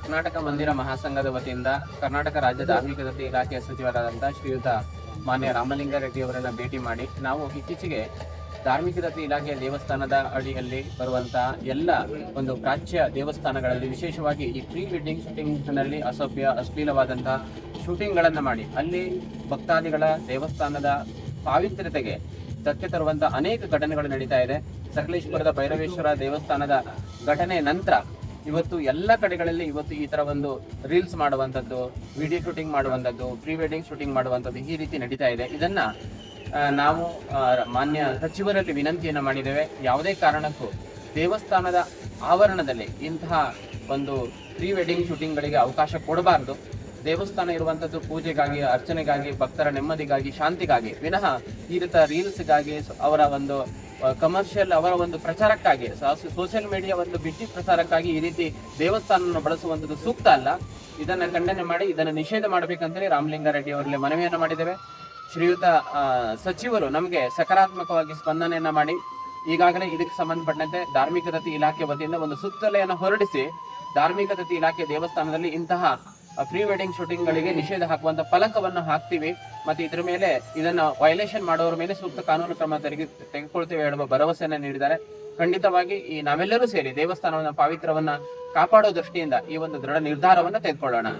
ಕರ್ನಾಟಕ ಮಂದಿರ ಮಹಾಸಂಘದ ವತಿಯಿಂದ ಕರ್ನಾಟಕ ರಾಜ್ಯ ಧಾರ್ಮಿಕ ದತ್ತಿ ಇಲಾಖೆಯ ಸಚಿವರಾದಂತಹ ಶ್ರೀಯುತ ಮಾನ್ಯ ರಾಮಲಿಂಗಾರೆಡ್ಡಿ ಅವರನ್ನ ಭೇಟಿ ಮಾಡಿ ನಾವು ಇತ್ತೀಚೆಗೆ ಧಾರ್ಮಿಕ ದತ್ತಿ ಇಲಾಖೆಯ ದೇವಸ್ಥಾನದ ಅಡಿಯಲ್ಲಿ ಬರುವಂತಹ ಎಲ್ಲ ಒಂದು ಪ್ರಾಚ್ಯ ದೇವಸ್ಥಾನಗಳಲ್ಲಿ ವಿಶೇಷವಾಗಿ ಈ ಪ್ರೀ ವೆಡ್ಡಿಂಗ್ ಶೂಟಿಂಗ್ ನಲ್ಲಿ ಅಶ್ಲೀಲವಾದಂತಹ ಶೂಟಿಂಗ್ ಗಳನ್ನ ಮಾಡಿ ಅಲ್ಲಿ ಭಕ್ತಾದಿಗಳ ದೇವಸ್ಥಾನದ ಪಾವಿತ್ರ್ಯತೆಗೆ ಧಕ್ಕೆ ತರುವಂತಹ ಅನೇಕ ಘಟನೆಗಳು ನಡೀತಾ ಇದೆ. ಸಕಲೇಶ್ವರದ ಭೈರವೇಶ್ವರ ದೇವಸ್ಥಾನದ ಘಟನೆ ನಂತರ ಇವತ್ತು ಎಲ್ಲ ಕಡೆಗಳಲ್ಲಿ ಇವತ್ತು ಈ ತರ ಒಂದು ರೀಲ್ಸ್ ಮಾಡುವಂಥದ್ದು, ವಿಡಿಯೋ ಶೂಟಿಂಗ್ ಮಾಡುವಂಥದ್ದು, ಪ್ರೀ ವೆಡ್ಡಿಂಗ್ ಶೂಟಿಂಗ್ ಮಾಡುವಂಥದ್ದು ಈ ರೀತಿ ನಡೀತಾ ಇದೆ. ಇದನ್ನ ನಾವು ಮಾನ್ಯ ಸಚಿವರಲ್ಲಿ ವಿನಂತಿಯನ್ನು ಮಾಡಿದ್ದೇವೆ. ಯಾವುದೇ ಕಾರಣಕ್ಕೂ ದೇವಸ್ಥಾನದ ಆವರಣದಲ್ಲಿ ಇಂತಹ ಒಂದು ಪ್ರೀ ವೆಡ್ಡಿಂಗ್ ಶೂಟಿಂಗ್ಗಳಿಗೆ ಅವಕಾಶ ಕೊಡಬಾರದು. ದೇವಸ್ಥಾನ ಇರುವಂಥದ್ದು ಪೂಜೆಗಾಗಿ, ಅರ್ಚನೆಗಾಗಿ, ಭಕ್ತರ ನೆಮ್ಮದಿಗಾಗಿ, ಶಾಂತಿಗಾಗಿ ವಿನಃ ಈ ರೀತಿ ರೀಲ್ಸ್ಗಾಗಿ, ಅವರ ಒಂದು ಕಮರ್ಷಿಯಲ್, ಅವರ ಒಂದು ಪ್ರಚಾರಕ್ಕಾಗಿ, ಸೋಷಿಯಲ್ ಮೀಡಿಯಾ ಒಂದು ಬಿಟ್ಟಿ ಪ್ರಚಾರಕ್ಕಾಗಿ ಈ ರೀತಿ ದೇವಸ್ಥಾನವನ್ನು ಬಳಸುವಂಥದ್ದು ಸೂಕ್ತ ಅಲ್ಲ. ಇದನ್ನ ಖಂಡನೆ ಮಾಡಿ ಇದನ್ನು ನಿಷೇಧ ಮಾಡಬೇಕಂತಲೇ ರಾಮಲಿಂಗಾರೆಡ್ಡಿ ಅವರಲ್ಲಿ ಮನವಿಯನ್ನು ಮಾಡಿದ್ದೇವೆ. ಶ್ರೀಯುತ ಸಚಿವರು ನಮಗೆ ಸಕಾರಾತ್ಮಕವಾಗಿ ಸ್ಪಂದನೆಯನ್ನ ಮಾಡಿ ಈಗಾಗಲೇ ಇದಕ್ಕೆ ಸಂಬಂಧಪಟ್ಟಂತೆ ಧಾರ್ಮಿಕ ದತ್ತಿ ಇಲಾಖೆ ವತಿಯಿಂದ ಒಂದು ಸುತ್ತೋಲೆಯನ್ನು ಹೊರಡಿಸಿ ಧಾರ್ಮಿಕ ದತ್ತಿ ಇಲಾಖೆ ದೇವಸ್ಥಾನದಲ್ಲಿ ಇಂತಹ ಪ್ರೀ ವೆಡ್ಡಿಂಗ್ ಶೂಟಿಂಗ್ ಗಳಿಗೆ ನಿಷೇಧ ಹಾಕುವಂತ ಫಲಕವನ್ನು ಹಾಕ್ತಿವಿ. ಮತ್ತೆ ಇದ್ರ ಮೇಲೆ ಇದನ್ನ ವೈಲೇಷನ್ ಮಾಡೋರ ಮೇಲೆ ಸೂಕ್ತ ಕಾನೂನು ಕ್ರಮ ತೆಗೆದುಕೊಳ್ತೇವೆ ಹೇಳುವ ಭರವಸೆಯನ್ನು ನೀಡಿದ್ದಾರೆ. ಖಂಡಿತವಾಗಿ ಈ ನಾವೆಲ್ಲರೂ ಸೇರಿ ದೇವಸ್ಥಾನವನ್ನ ಪಾವಿತ್ರ್ಯವನ್ನ ಕಾಪಾಡೋ ದೃಷ್ಟಿಯಿಂದ ಈ ಒಂದು ದೃಢ ನಿರ್ಧಾರವನ್ನ ತೆಗೆದುಕೊಳ್ಳೋಣ.